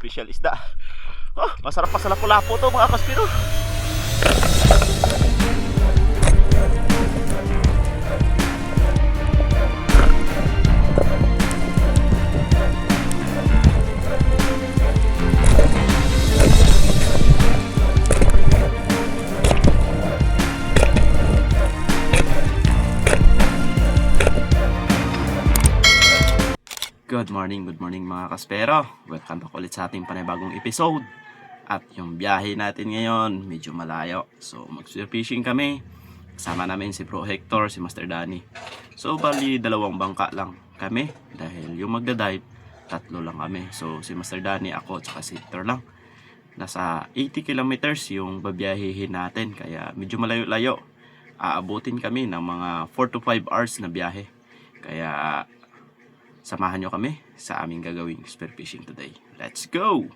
special isda. Oh, masarap pa sa lapu-lapu to mga kaspiro. Good morning mga kaspero. Welcome back ulit sa ating panibagong episode. At yung biyahe natin ngayon, medyo malayo. So mag-fishing kami. Kasama namin si Bro Hector, si Master Danny. So bali dalawang bangka lang kami. Dahil yung magdadive, tatlo lang kami. So si Master Danny, ako, at si Hector lang. Nasa 80 kilometers yung babiyahihin natin. Kaya medyo malayo-layo. Aabutin kami ng mga 4 to 5 hours na biyahe. Kaya samahan nyo kami sa aming gagawing spear fishing today. Let's go!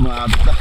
umabot na.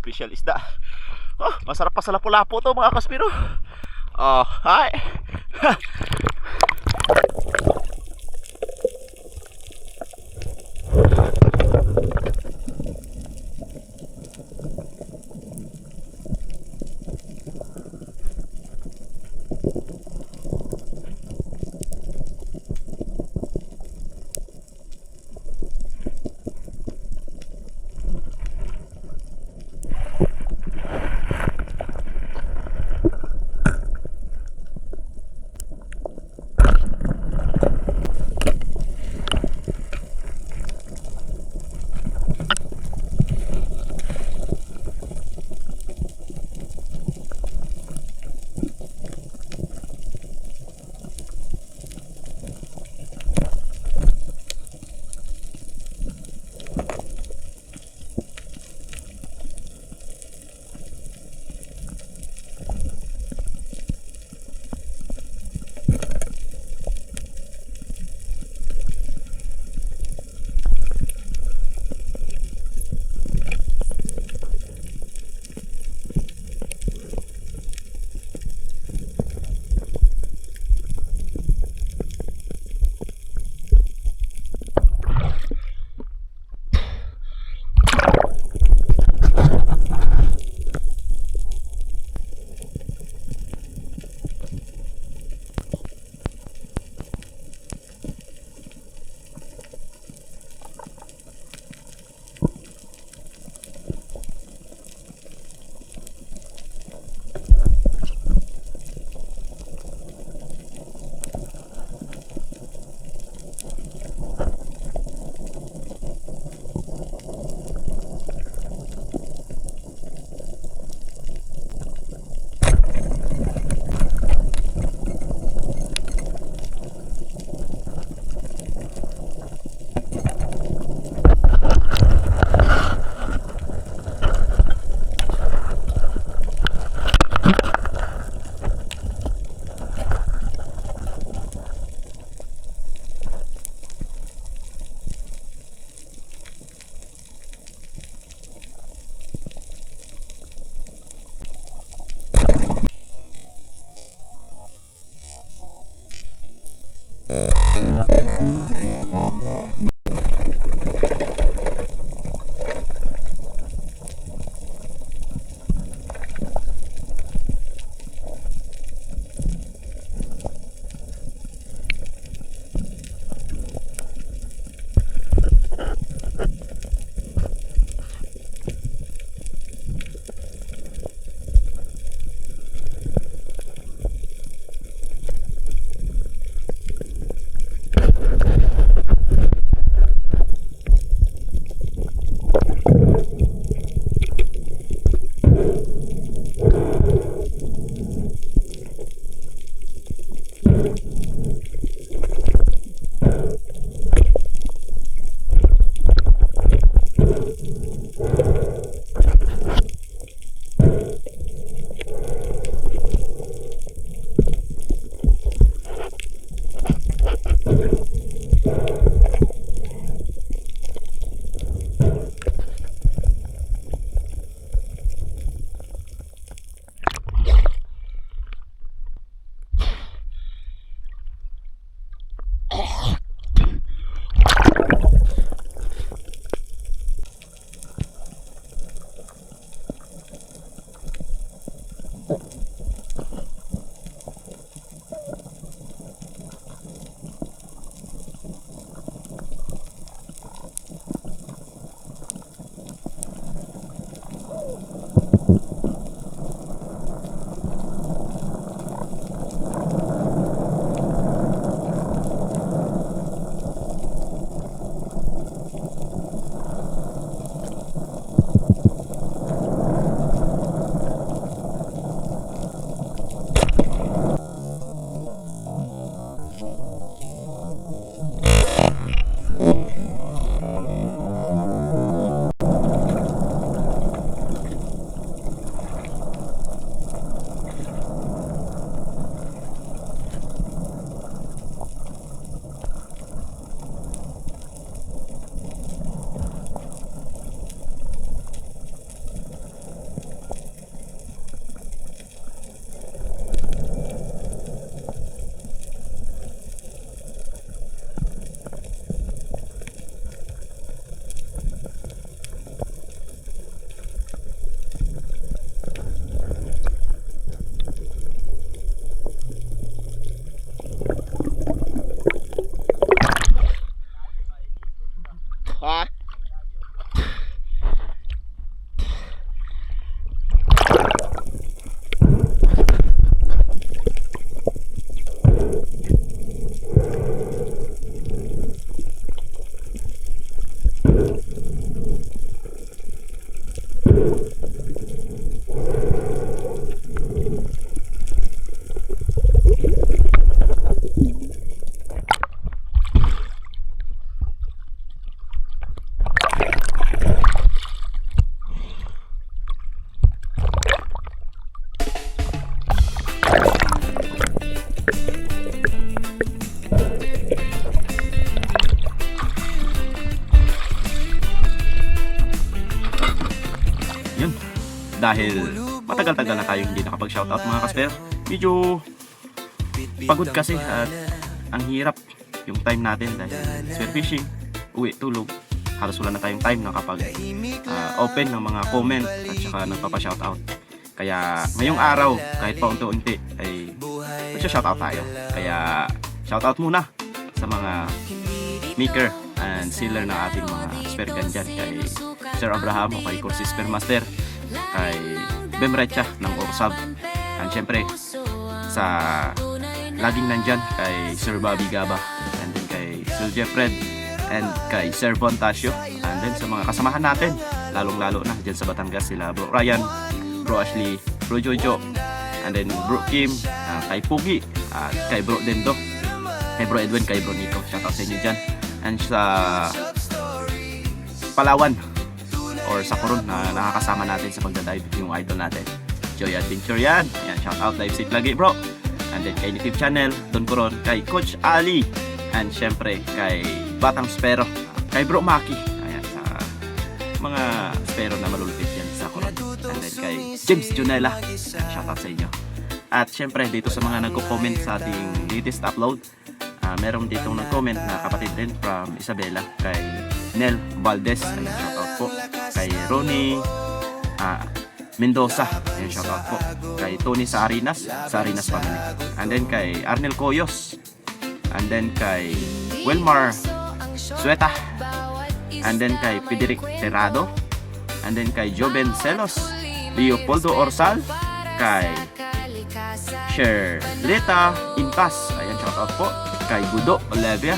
Special isda. Masarap pa sa lapu-lapu to mga kaspiro. Hi. Ha? Yun, dahil matagal-tagal na tayong hindi nakapag-shoutout mga kasper. Medyo pagod kasi at ang hirap yung time natin dahil spearfishing, uwi, tulog. Halos wala na tayong time na kapag open ng mga comment at saka nagpapa-shoutout. Kaya ngayong araw, kahit pa unti-unti ay magsha-shoutout tayo. Kaya shoutout muna sa mga maker and sealer ng ating mga spear gun dyan, kay Sir Abraham o kay Corsi Spear Master, kay Bemrecha ng Orsab, and syempre sa laging nandyan kay Sir Bobby Gaba, and then kay Sir Jeffred, and kay Sir Von Tasio, and then sa mga kasamahan natin lalong-lalo na dyan sa Batangas, sila Bro Ryan, Bro Ashley, Bro Jojo, and then Bro Kim, kay Pugi, at kay Bro Dendo, kay Bro Edwin, kay Bro Nico. Shoutout sa inyo dyan. And sa Palawan or sa Coron na nakakasama natin sa pagdadive, yung idol natin, Joy Adventure yan. Yan, shoutout, live safe lagi bro. And then kay Native Channel, Don Coron, kay Coach Ali, and syempre kay Batang Spero, kay Bro Maki. Ayan, sa mga spero na malulupit yan sa Coron. And then kay James Junella, shoutout sa inyo. At syempre dito sa mga nagko-comment sa ating latest upload, meron ditong nag-comment na kapatid din from Isabela, kay Nel Valdez, shoutout po. Kay Ronnie Mendoza, shoutout po. Kay Tony sa Arinas family. And then kay Arnel Coyos. And then kay Wilmar Sueta. And then kay Federic Terrado. And then kay Joven Celos, Leopoldo Orsal, kay Sherleta Intas, ayan, shoutout po. Kay Budo Olivia,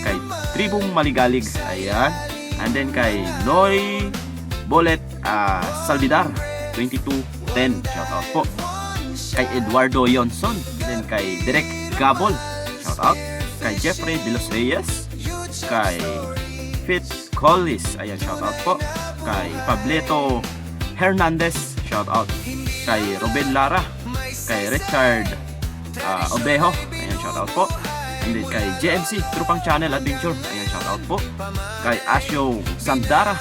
kay Tribong Maligalig, ayan. And then kay Noy Bolet Salvidar 2210, shoutout po. Kay Eduardo Yonson, then kay Direk Gabol, shoutout. Kay Jeffrey De Los Reyes, kay Fitz Collis, ayan, shoutout po. Kay Pableto Hernandez, shoutout. Kay Ruben Lara, kay Richard Obejo, ayan, shoutout po. And then kay JMC Trupang Channel Adventure, ayan, shoutout po. Kay Asyo Sandara,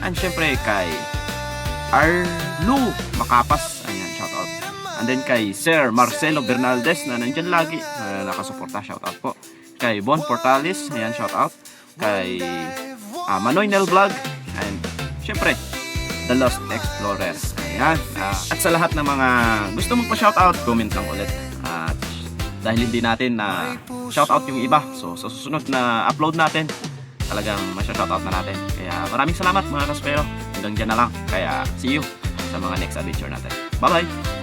and syempre kay Arlu Makapas, ayan, shoutout. And then kay Sir Marcelo Bernaldez na nandyan lagi, nakasuporta, shoutout po. Kay Bon Portales, ayan, shoutout. Kay Manoy Nel Vlog, and syempre The Lost Explorer, ayan. At sa lahat ng mga gusto mong pa-shoutout, comment lang ulit. Dahil hindi natin na shoutout yung iba, so sa susunod na upload natin, talagang masya-shoutout na natin. Kaya maraming salamat mga kaspero. Hanggang dyan na lang. Kaya see you sa mga next adventure natin. Bye bye!